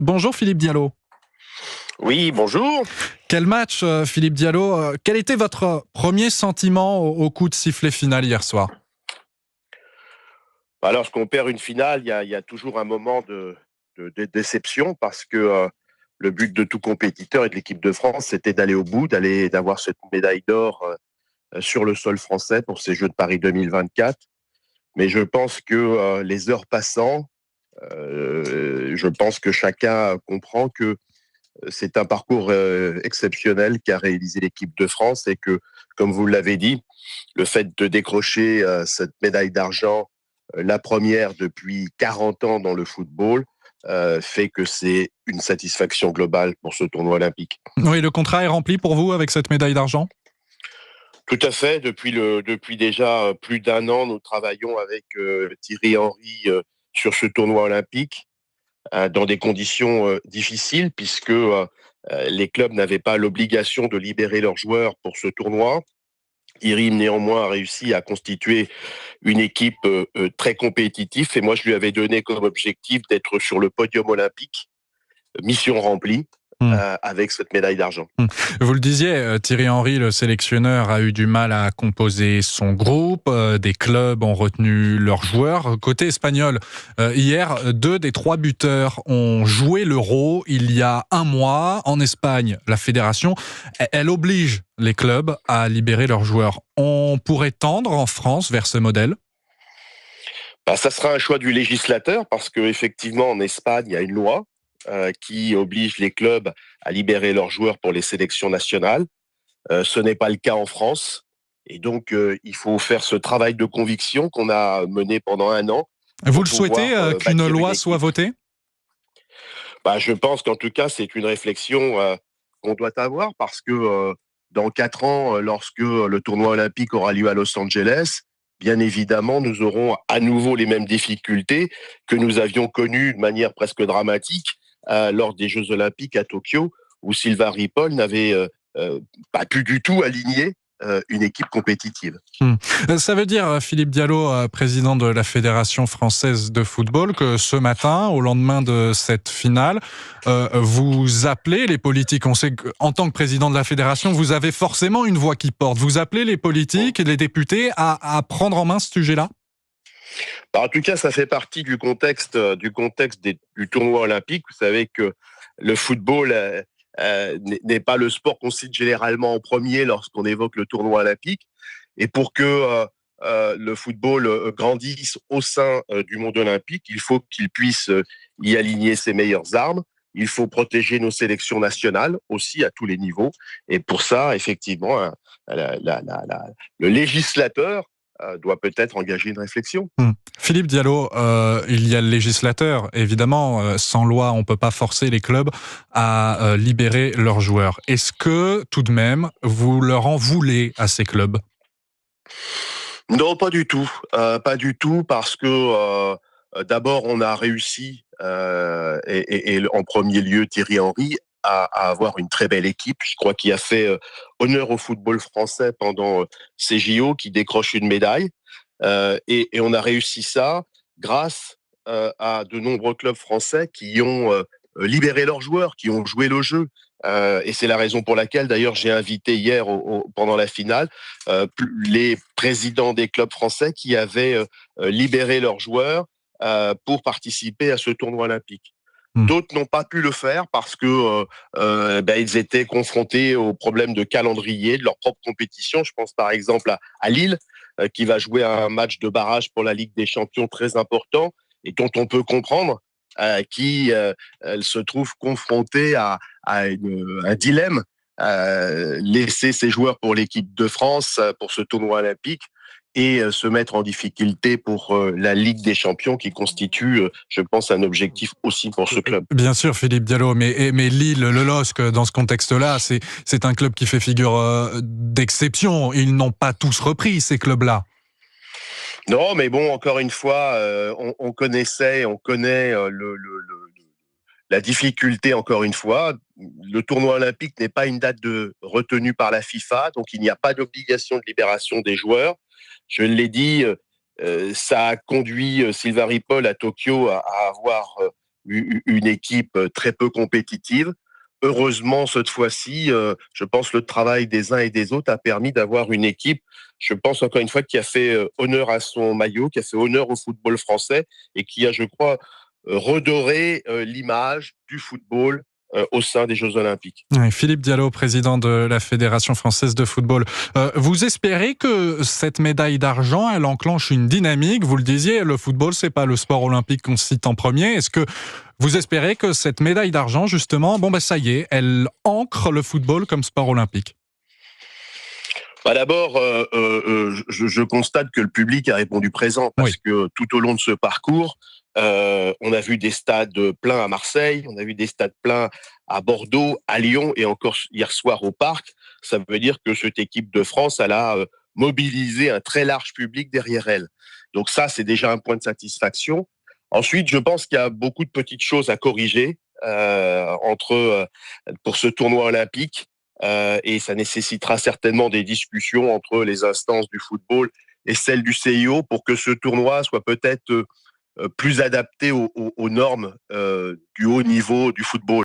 Bonjour Philippe Diallo. Oui, bonjour. Quel match, Philippe Diallo. Quel était votre premier sentiment au coup de sifflet final hier soir? Lorsqu'on perd une finale, il y a toujours un moment de déception parce que le but de tout compétiteur et de l'équipe de France, c'était d'aller au bout, d'avoir cette médaille d'or sur le sol français pour ces Jeux de Paris 2024. Mais je pense que les heures passant, je pense que chacun comprend que c'est un parcours exceptionnel qu'a réalisé l'équipe de France et que, comme vous l'avez dit, le fait de décrocher cette médaille d'argent, la première depuis 40 ans dans le football, fait que c'est une satisfaction globale pour ce tournoi olympique. Oui, le contrat est rempli pour vous avec cette médaille d'argent? Tout à fait. Depuis déjà plus d'un an, nous travaillons avec Thierry Henry sur ce tournoi olympique dans des conditions difficiles puisque les clubs n'avaient pas l'obligation de libérer leurs joueurs pour ce tournoi. Thierry, néanmoins, a réussi à constituer une équipe très compétitive et moi, je lui avais donné comme objectif d'être sur le podium olympique, mission remplie, Hmm. avec cette médaille d'argent. Vous le disiez, Thierry Henry, le sélectionneur, a eu du mal à composer son groupe. Des clubs ont retenu leurs joueurs. Côté espagnol, hier, 2 des 3 buteurs ont joué l'Euro il y a un mois. En Espagne, la fédération, elle oblige les clubs à libérer leurs joueurs. On pourrait tendre en France vers ce modèle? Ça sera un choix du législateur parce que effectivement, en Espagne, il y a une loi qui oblige les clubs à libérer leurs joueurs pour les sélections nationales. Ce n'est pas le cas en France. Et donc, il faut faire ce travail de conviction qu'on a mené pendant un an Vous pour le souhaitez, pouvoir qu'une bâtir une loi soit équipe. votée? Je pense qu'en tout cas, c'est une réflexion qu'on doit avoir parce que dans 4 ans, lorsque le tournoi olympique aura lieu à Los Angeles, bien évidemment, nous aurons à nouveau les mêmes difficultés que nous avions connues de manière presque dramatique lors des Jeux olympiques à Tokyo, où Sylvain Ripoll n'avait pas pu du tout aligner une équipe compétitive. Ça veut dire, Philippe Diallo, président de la Fédération française de football, que ce matin, au lendemain de cette finale, vous appelez les politiques. On sait qu'en tant que président de la fédération, vous avez forcément une voix qui porte. Vous appelez les politiques et les députés à prendre en main ce sujet-là? En tout cas, ça fait partie du tournoi olympique. Vous savez que le football n'est pas le sport qu'on cite généralement en premier lorsqu'on évoque le tournoi olympique. Et pour que le football grandisse au sein du monde olympique, il faut qu'il puisse y aligner ses meilleures armes. Il faut protéger nos sélections nationales aussi à tous les niveaux. Et pour ça, effectivement, le législateur doit peut-être engager une réflexion. Philippe Diallo, il y a le législateur. Évidemment, sans loi, on ne peut pas forcer les clubs à libérer leurs joueurs. Est-ce que, tout de même, vous leur en voulez à ces clubs? Non, pas du tout. Pas du tout parce que d'abord, on a réussi, et en premier lieu Thierry Henry, à avoir une très belle équipe. Je crois qu'il a fait honneur au football français pendant ces JO, qui décroche une médaille. Et on a réussi ça grâce à de nombreux clubs français qui ont libéré leurs joueurs, qui ont joué le jeu. Et c'est la raison pour laquelle, d'ailleurs, j'ai invité hier, pendant la finale, les présidents des clubs français qui avaient libéré leurs joueurs pour participer à ce tournoi olympique. Hmm. D'autres n'ont pas pu le faire parce que ils étaient confrontés aux problèmes de calendrier de leur propre compétition. Je pense par exemple à Lille, qui va jouer un match de barrage pour la Ligue des Champions très important et dont on peut comprendre qui elle se trouve confrontée à un dilemme, laisser ses joueurs pour l'équipe de France pour ce tournoi olympique et se mettre en difficulté pour la Ligue des Champions qui constitue, je pense, un objectif aussi pour ce club. Bien sûr, Philippe Diallo, mais Lille, le LOSC, dans ce contexte-là, c'est un club qui fait figure d'exception. Ils n'ont pas tous repris, ces clubs-là. Non, mais bon, encore une fois, on connaît la difficulté, encore une fois. Le tournoi olympique n'est pas une date retenue par la FIFA, donc il n'y a pas d'obligation de libération des joueurs. Je l'ai dit, ça a conduit Sylvain Ripoll à Tokyo à avoir une équipe très peu compétitive. Heureusement, cette fois-ci, je pense le travail des uns et des autres a permis d'avoir une équipe, je pense encore une fois, qui a fait honneur à son maillot, qui a fait honneur au football français et qui a, je crois, redoré l'image du football au sein des Jeux Olympiques. Oui, Philippe Diallo, président de la Fédération française de football. Vous espérez que cette médaille d'argent, elle enclenche une dynamique? Vous le disiez, le football, c'est pas le sport olympique qu'on cite en premier. Est-ce que vous espérez que cette médaille d'argent, justement, ça y est, elle ancre le football comme sport olympique? Bah d'abord, je constate que le public a répondu présent Oui. parce que tout au long de ce parcours, on a vu des stades pleins à Marseille, on a vu des stades pleins à Bordeaux, à Lyon et encore hier soir au Parc. Ça veut dire que cette équipe de France, elle a mobilisé un très large public derrière elle. Donc ça, c'est déjà un point de satisfaction. Ensuite, je pense qu'il y a beaucoup de petites choses à corriger pour ce tournoi olympique. Et ça nécessitera certainement des discussions entre les instances du football et celles du CIO pour que ce tournoi soit peut-être plus adapté aux normes du haut niveau du football.